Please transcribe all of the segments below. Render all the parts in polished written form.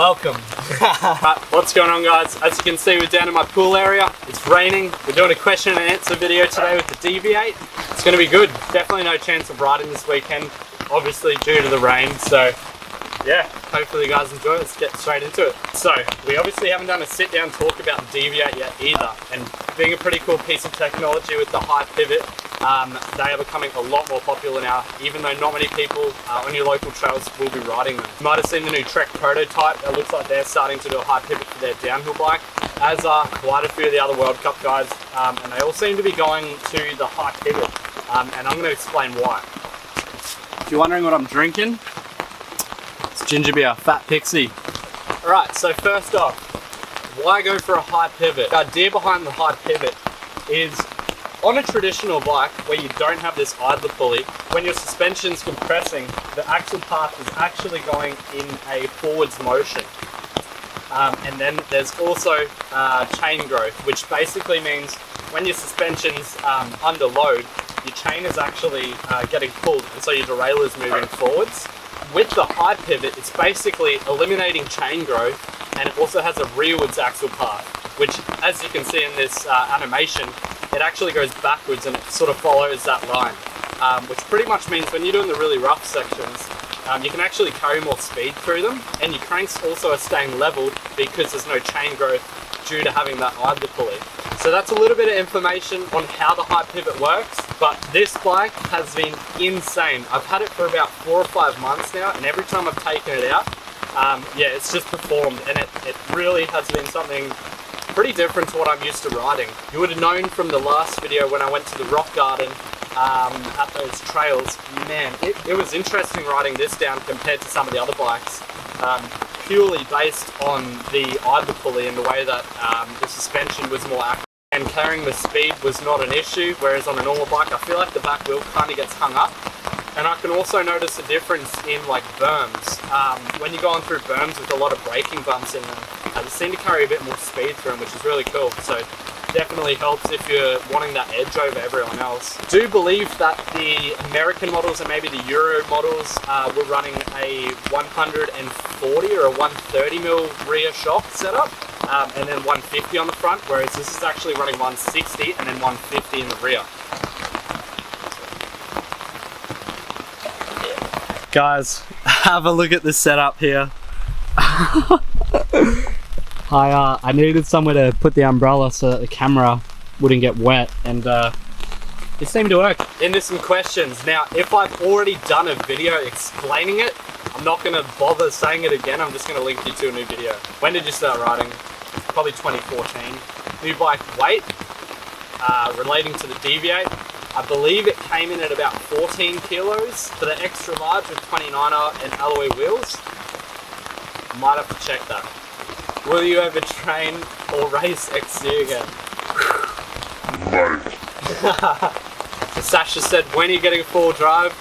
Welcome. What's going on, guys? As you can see, we're down in my pool area. It's raining. We're doing a question and answer video today with the Deviate. It's going to be good. Definitely no chance of riding this weekend, obviously due to the rain. So yeah, hopefully you guys enjoy it. Let's get straight into it. So we obviously haven't done a sit down talk about the Deviate yet either. And being a pretty cool piece of technology with the high pivot, they are becoming a lot more popular now, even though not many people on your local trails will be riding them. You might have seen the new Trek prototype. It looks like they're starting to do a high pivot for their downhill bike, as are quite a few of the other World Cup guys, and they all seem to be going to the high pivot, and I'm going to explain why. If you're wondering what I'm drinking, it's ginger beer, Fat Pixie. Alright, so first off, why go for a high pivot? The idea behind the high pivot is, on a traditional bike where you don't have this idler pulley, when your suspension's compressing, the axle path is actually going in a forwards motion. And then there's also chain growth, which basically means when your suspension's under load, your chain is actually getting pulled, and so your derailleur is moving forwards. With the high pivot, it's basically eliminating chain growth, and it also has a rearwards axle path, which, as you can see in this animation, it actually goes backwards and it sort of follows that line, which pretty much means when you're doing the really rough sections, you can actually carry more speed through them, and your cranks also are staying leveled because there's no chain growth due to having that idler pulley. So that's a little bit of information on how the high pivot works, but this bike has been insane. I've had it for about 4 or 5 months now, and every time I've taken it out, yeah, it's just performed, and it really has been something pretty different to what I'm used to riding. You would have known from the last video when I went to the rock garden at those trails, man, it was interesting riding this down compared to some of the other bikes, purely based on the idler pulley and the way that the suspension was more active, and carrying the speed was not an issue, whereas on a normal bike I feel like the back wheel kind of gets hung up. And I can also notice a difference in like berms. When you're going through berms with a lot of braking bumps in them, they seem to carry a bit more speed through them, which is really cool. So definitely helps if you're wanting that edge over everyone else. I do believe that the American models and maybe the Euro models were running a 140 or a 130mm rear shock setup, and then 150 on the front, whereas this is actually running 160 and then 150 in the rear. Guys, have a look at the setup here. I needed somewhere to put the umbrella so that the camera wouldn't get wet, and it seemed to work. Into some questions. Now, if I've already done a video explaining it, I'm not going to bother saying it again. I'm just going to link you to a new video. When did you start riding? Probably 2014. New bike weight, relating to the Deviate, I believe it came in at about 14 kilos for the extra large with 29er and alloy wheels. Might have to check that. Will you ever train or race XC again? So Sasha said, when are you getting four-wheel drive?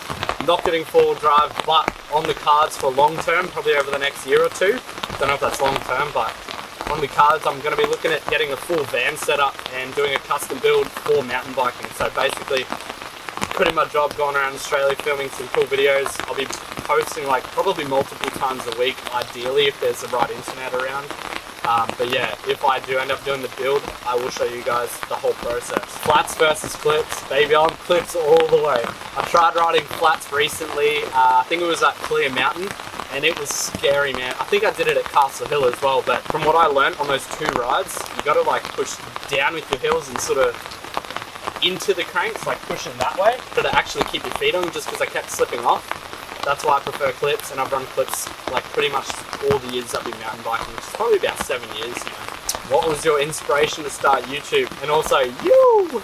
Not getting four-wheel drive, but on the cards for long term, probably over the next year or two. Don't know if that's long term, but on the cards I'm going to be looking at getting a full van setup and doing a custom build for mountain biking. So basically, quitting my job, going around Australia filming some cool videos. I'll be posting like probably multiple times a week, ideally if there's the right internet around. But yeah, if I do end up doing the build, I will show you guys the whole process. Flats versus clips, baby, I'm clips all the way. I tried riding flats recently, I think it was at Clear Mountain, and it was scary, man. I think I did it at Castle Hill as well, but from what I learned on those 2 rides, you gotta like push down with your heels and sort of into the cranks, like pushing that way, to actually keep your feet on, just because I kept slipping off. That's why I prefer clips, and I've run clips like pretty much all the years I've been mountain biking, which is probably about 7 years now. What was your inspiration to start YouTube? And also, Yeww!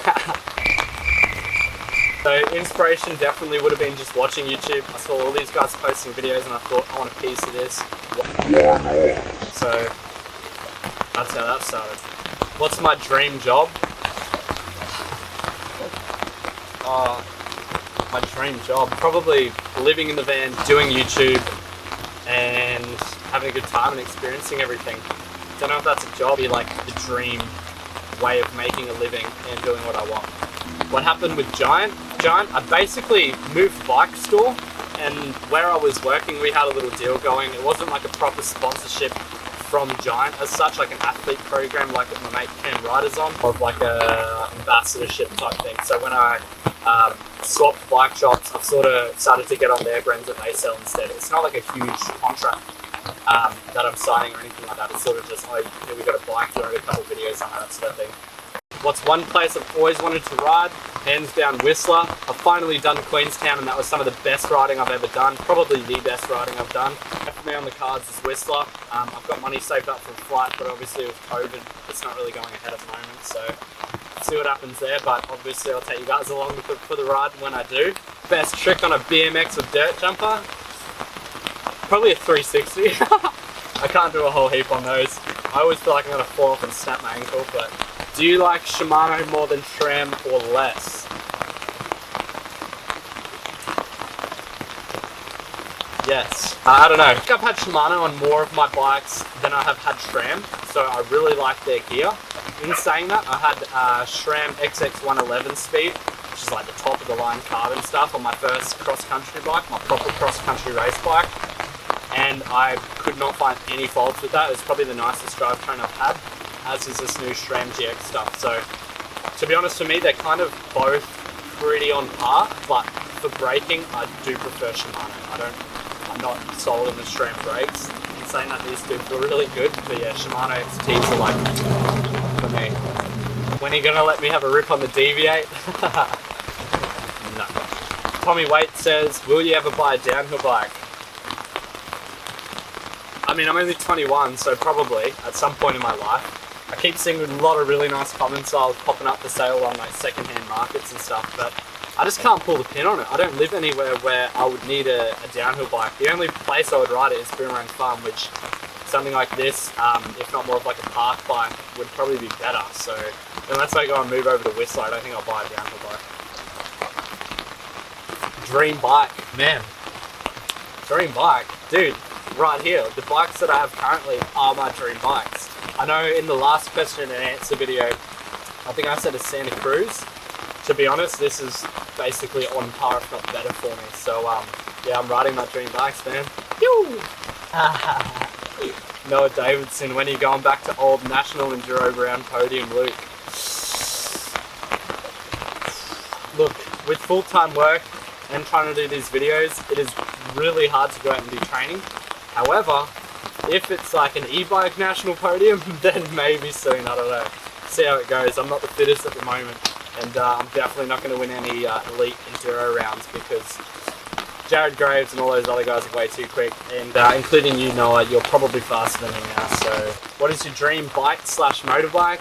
So inspiration definitely would have been just watching YouTube. I saw all these guys posting videos and I thought, I want a piece of this. So that's how that started. What's my dream job? My dream job, probably living in the van, doing YouTube, and having a good time and experiencing everything. Don't know if that's a job, be like the dream way of making a living and doing what I want. What happened with Giant? I basically moved bike store and where I was working, we had a little deal going. It wasn't like a proper sponsorship from Giant as such, like an athlete program like what my mate Cam Ryder's on, of like a ambassadorship type thing. So when I swapped bike shops, I've sort of started to get on their brands that they sell instead. It's not like a huge contract that I'm signing or anything like that. It's sort of just, oh, we got a bike, doing a couple of videos on that sort of thing. What's one place I've always wanted to ride? Hands down Whistler. I've finally done Queenstown, and that was some of the best riding I've ever done. Probably the best riding I've done. For me on the cards is Whistler. I've got money saved up for a flight, but obviously with COVID, it's not really going ahead at the moment. So see what happens there, but obviously I'll take you guys along for the ride when I do. Best trick on a BMX with dirt jumper? Probably a 360. I can't do a whole heap on those. I always feel like I'm going to fall off and snap my ankle, but do you like Shimano more than SRAM or less? Yes. I don't know. I think I've had Shimano on more of my bikes than I have had SRAM, so I really like their gear. In saying that, I had SRAM XX111 speed, which is like the top of the line carbon stuff on my first cross-country bike, my proper cross-country race bike. And I could not find any faults with that. It was probably the nicest drivetrain I've had, as is this new SRAM GX stuff. So, to be honest, for me, they're kind of both pretty on par, but for braking, I do prefer Shimano. I'm not sold in the SRAM brakes. In saying that, these do feel really good, but yeah, Shimano XTs are like, for me. When are you gonna let me have a rip on the Deviate? No. Tommy Waite says, will you ever buy a downhill bike? I mean, I'm only 21, so probably at some point in my life. I keep seeing a lot of really nice common styles popping up for sale on like second-hand markets and stuff, but I just can't pull the pin on it. I don't live anywhere where I would need a downhill bike. The only place I would ride it is Boomerang Farm, which something like this, if not more of like a park bike, would probably be better. So unless I go and move over to Whistler, I don't think I'll buy a downhill bike. Dream bike, man. Dream bike, dude. Right here, the bikes that I have currently are my dream bikes. I know in the last question and answer video, I think I said a Santa Cruz. To be honest, this is basically on par, if not better for me. So yeah, I'm riding my dream bikes, man. Yeww! Noah Davidson, when are you going back to old National Enduro Round podium, Luke? Look, with full-time work and trying to do these videos, it is really hard to go out and do training. However, if it's like an e-bike national podium, then maybe soon, I don't know. See how it goes. I'm not the fittest at the moment, and I'm definitely not going to win any elite enduro rounds because Jared Graves and all those other guys are way too quick, and including you, Noah, you're probably faster than me now. So what is your dream bike / motorbike?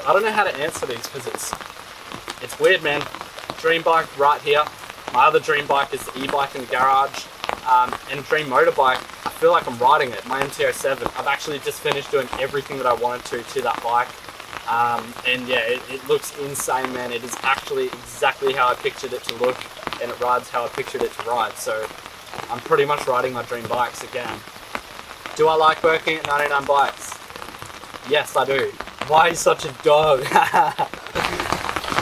I don't know how to answer these because it's weird, man. Dream bike right here. My other dream bike is the e-bike in the garage. And dream motorbike, I feel like I'm riding it, my MT07. I've actually just finished doing everything that I wanted to that bike. And yeah, it looks insane, man. It is actually exactly how I pictured it to look, and it rides how I pictured it to ride. So I'm pretty much riding my dream bikes again. Do I like working at 99 Bikes? Yes, I do. Why are you such a dog?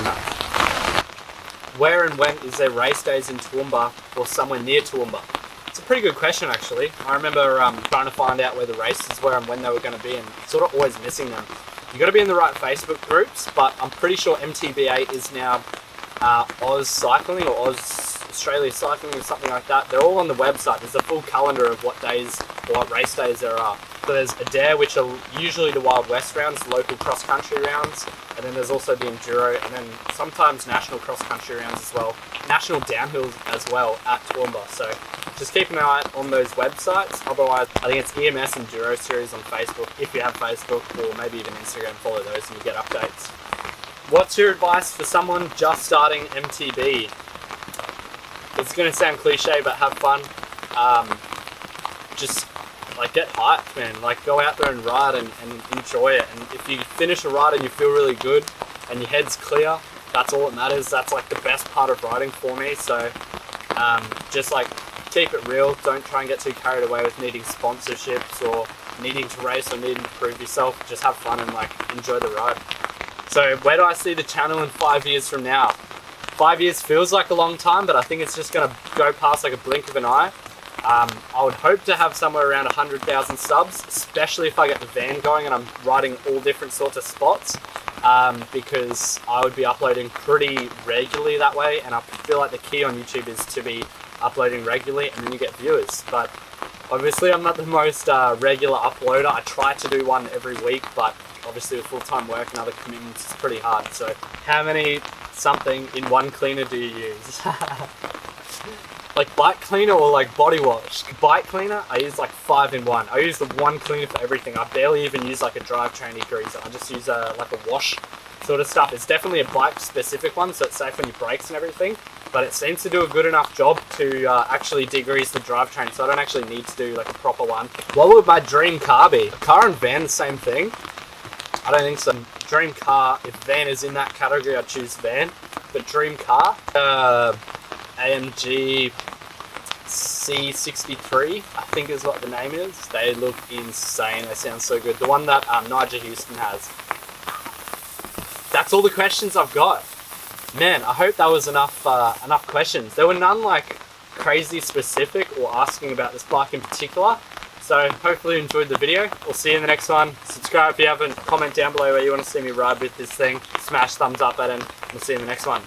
No. Where and when is there race days in Toowoomba or somewhere near Toowoomba? It's a pretty good question, actually. I remember trying to find out where the races were and when they were going to be, and sort of always missing them. You got to be in the right Facebook groups, but I'm pretty sure MTB is now Oz Cycling or Oz Australia Cycling or something like that. They're all on the website. There's a full calendar of what days or what race days there are. So there's Adair, which are usually the Wild West rounds, local cross-country rounds, and then there's also the Enduro, and then sometimes national cross-country rounds as well. National downhill as well at Toowoomba. So just keep an eye on those websites. Otherwise, I think it's EMS Enduro Series on Facebook, if you have Facebook, or maybe even Instagram. Follow those and you get updates. What's your advice for someone just starting MTB? It's going to sound cliche, but have fun. Just like get hyped, man. Like go out there and ride and enjoy it. And if you finish a ride and you feel really good and your head's clear, that's all that matters. That's like the best part of riding for me. So just like keep it real. Don't try and get too carried away with needing sponsorships or needing to race or needing to prove yourself. Just have fun and like enjoy the ride. So where do I see the channel in 5 years from now? 5 years feels like a long time, but I think it's just going to go past like a blink of an eye. I would hope to have somewhere around 100,000 subs, especially if I get the van going and I'm riding all different sorts of spots, because I would be uploading pretty regularly that way, and I feel like the key on YouTube is to be uploading regularly and then you get viewers. But obviously I'm not the most regular uploader. I try to do one every week, but obviously with full-time work and other commitments it's pretty hard. So how many something in one cleaner do you use? Like bike cleaner or like body wash? Bike cleaner, I use like 5 in 1. I use the one cleaner for everything. I barely even use like a drivetrain degreaser. I just use like a wash sort of stuff. It's definitely a bike specific one, so it's safe on your brakes and everything, but it seems to do a good enough job to actually degrease the drivetrain, so I don't actually need to do like a proper one. What would my dream car be? Car and van the same thing? I don't think so. Dream car, if van is in that category, I'd choose van. But dream car, AMG C63, I think is what the name is. They look insane. They sound so good. The one that Nigel Houston has. That's all the questions I've got. Man, I hope that was enough questions. There were none like crazy specific or asking about this bike in particular. So hopefully you enjoyed the video. We'll see you in the next one. Subscribe if you haven't. Comment down below where you want to see me ride with this thing. Smash thumbs up at it. We'll see you in the next one.